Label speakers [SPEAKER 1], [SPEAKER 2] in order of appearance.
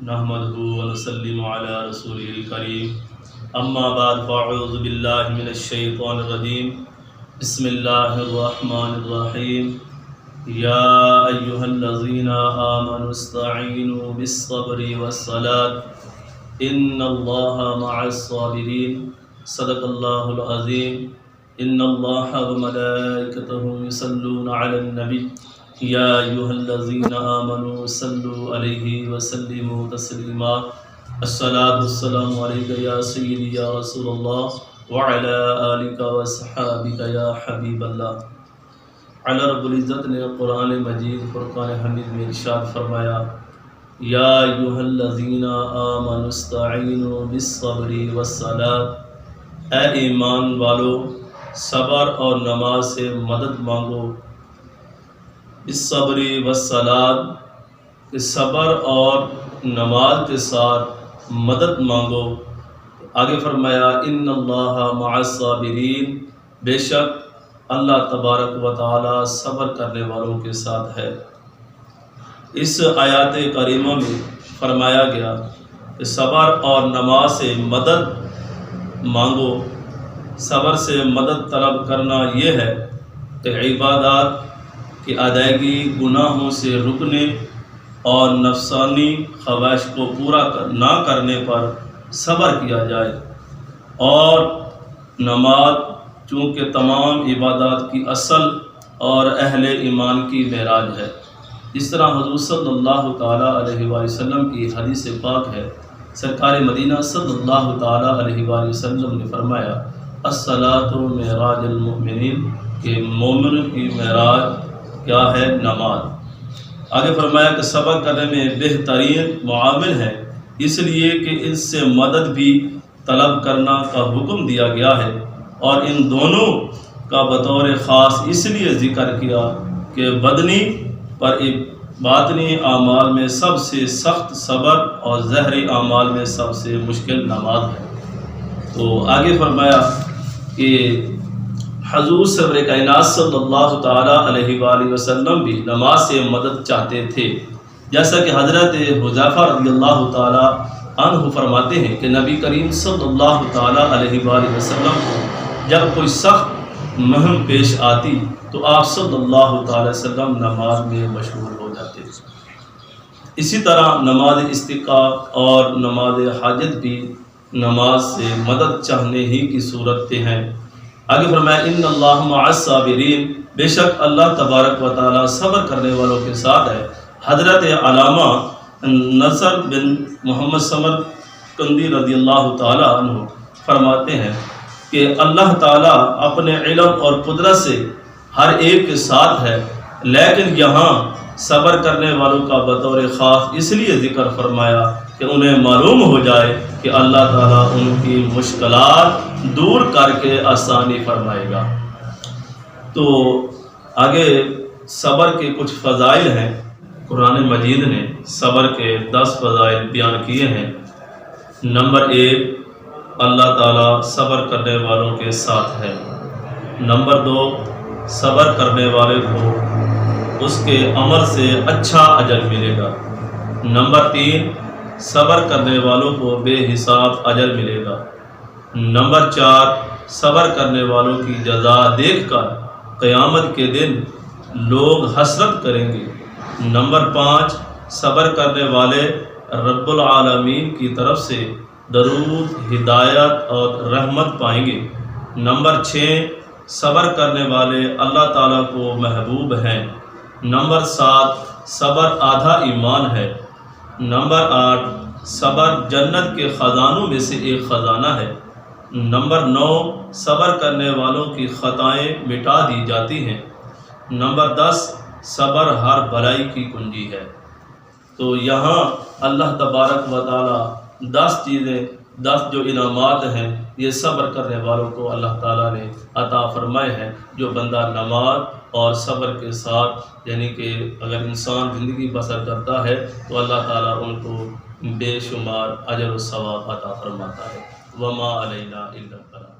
[SPEAKER 1] نحمده ونسلم على رسوله الكريم اما بعد فاعوذ بالله من الشيطان الرجيم بسم الله الرحمن الرحيم يا أيها الذين آمنوا استعينوا بالصبر والصلاة إن الله مع الصابرين صدق الله العظيم إن الله وملائكته يصلون على النبي يا أيها الذين آمنوا صلوا عليه وسلموا تسليما الصلاة والسلام عليك يا سيدي يا رسول الله وعلى آلك وصحابك يا حبيب الله۔ اعلیٰ رب العزت نے قرآن مجید فرقان حمید میں ارشاد فرمایا، یا ایھا الذین آمنوا استعینوا بالصبر والصلاۃ، اے ایمان والو صبر اور نماز سے مدد مانگو۔ بالصبر والصلاۃ، کہ صبر اور نماز کے ساتھ مدد مانگو۔ آگے فرمایا ان اللہ مع الصابرین، بے شک اللہ تبارک و تعالی صبر کرنے والوں کے ساتھ ہے۔ اس آیات کریمہ میں فرمایا گیا کہ صبر اور نماز سے مدد مانگو۔ صبر سے مدد طلب کرنا یہ ہے کہ عبادات کی ادائیگی، گناہوں سے رکنے اور نفسانی خواہش کو پورا نہ کرنے پر صبر کیا جائے، اور نماز چونکہ تمام عبادات کی اصل اور اہل ایمان کی معراج ہے۔ اس طرح حضور صلی اللہ تعالیٰ علیہ وآلہ وسلم کی حدیث پاک ہے، سرکار مدینہ صلی اللہ تعالیٰ علیہ وآلہ وسلم نے فرمایا، الصلاۃ معراج المؤمنین، کہ مومن کی معراج کیا ہے؟ نماز۔ آگے فرمایا کہ صبر کرنے میں بہترین معامل ہے، اس لیے کہ اس سے مدد بھی طلب کرنا کا حکم دیا گیا ہے، اور ان دونوں کا بطور خاص اس لیے ذکر کیا کہ بدنی پر باطنی اعمال میں سب سے سخت صبر اور ظاہری اعمال میں سب سے مشکل نماز ہے۔ تو آگے فرمایا کہ حضور سرور کائنات صلی اللہ تعالیٰ علیہ وآلہ وسلم بھی نماز سے مدد چاہتے تھے، جیسا کہ حضرت حذیفہ رضی اللہ تعالیٰ عنہ فرماتے ہیں کہ نبی کریم صلی اللہ تعالیٰ علیہ وآلہ وسلم کو جب کوئی سخت مہم پیش آتی تو آپ صلی اللہ تعالی وسلم نماز میں مشغول ہو جاتے۔ اسی طرح نماز استسقاء اور نماز حاجت بھی نماز سے مدد چاہنے ہی کی صورتیں ہیں۔ آگے فرمایا ان اللہ مع الصابرین، بے شک اللہ تبارک و تعالی صبر کرنے والوں کے ساتھ ہے۔ حضرت علامہ نصر بن محمد سمرقندی رضی اللہ تعالی عنہ فرماتے ہیں کہ اللہ تعالیٰ اپنے علم اور قدرت سے ہر ایک کے ساتھ ہے، لیکن یہاں صبر کرنے والوں کا بطور خاص اس لیے ذکر فرمایا کہ انہیں معلوم ہو جائے کہ اللہ تعالیٰ ان کی مشکلات دور کر کے آسانی فرمائے گا۔ تو آگے صبر کے کچھ فضائل ہیں۔ قرآن مجید نے صبر کے 10 فضائل بیان کیے ہیں۔ نمبر 1، اللہ تعالیٰ صبر کرنے والوں کے ساتھ ہے۔ نمبر 2، صبر کرنے والے کو اس کے عمل سے اچھا اجر ملے گا۔ نمبر 3، صبر کرنے والوں کو بے حساب اجر ملے گا۔ نمبر 4، صبر کرنے والوں کی جزا دیکھ کر قیامت کے دن لوگ حسرت کریں گے۔ نمبر 5، صبر کرنے والے رب العالمین کی طرف سے درود، ہدایت اور رحمت پائیں گے۔ نمبر 6، صبر کرنے والے اللہ تعالیٰ کو محبوب ہیں۔ نمبر 7، صبر آدھا ایمان ہے۔ نمبر 8، صبر جنت کے خزانوں میں سے ایک خزانہ ہے۔ نمبر 9، صبر کرنے والوں کی خطائیں مٹا دی جاتی ہیں۔ نمبر 10، صبر ہر بھلائی کی کنجی ہے۔ تو یہاں اللہ تبارک و تعالیٰ 10 چیزیں، 10 جو انعامات ہیں، یہ صبر کرنے والوں کو اللہ تعالیٰ نے عطا فرمائے ہیں۔ جو بندہ نماز اور صبر کے ساتھ، یعنی کہ اگر انسان زندگی بسر کرتا ہے تو اللہ تعالیٰ ان کو بے شمار اجر و ثواب عطا فرماتا ہے۔ وما علینا الا البلاغ۔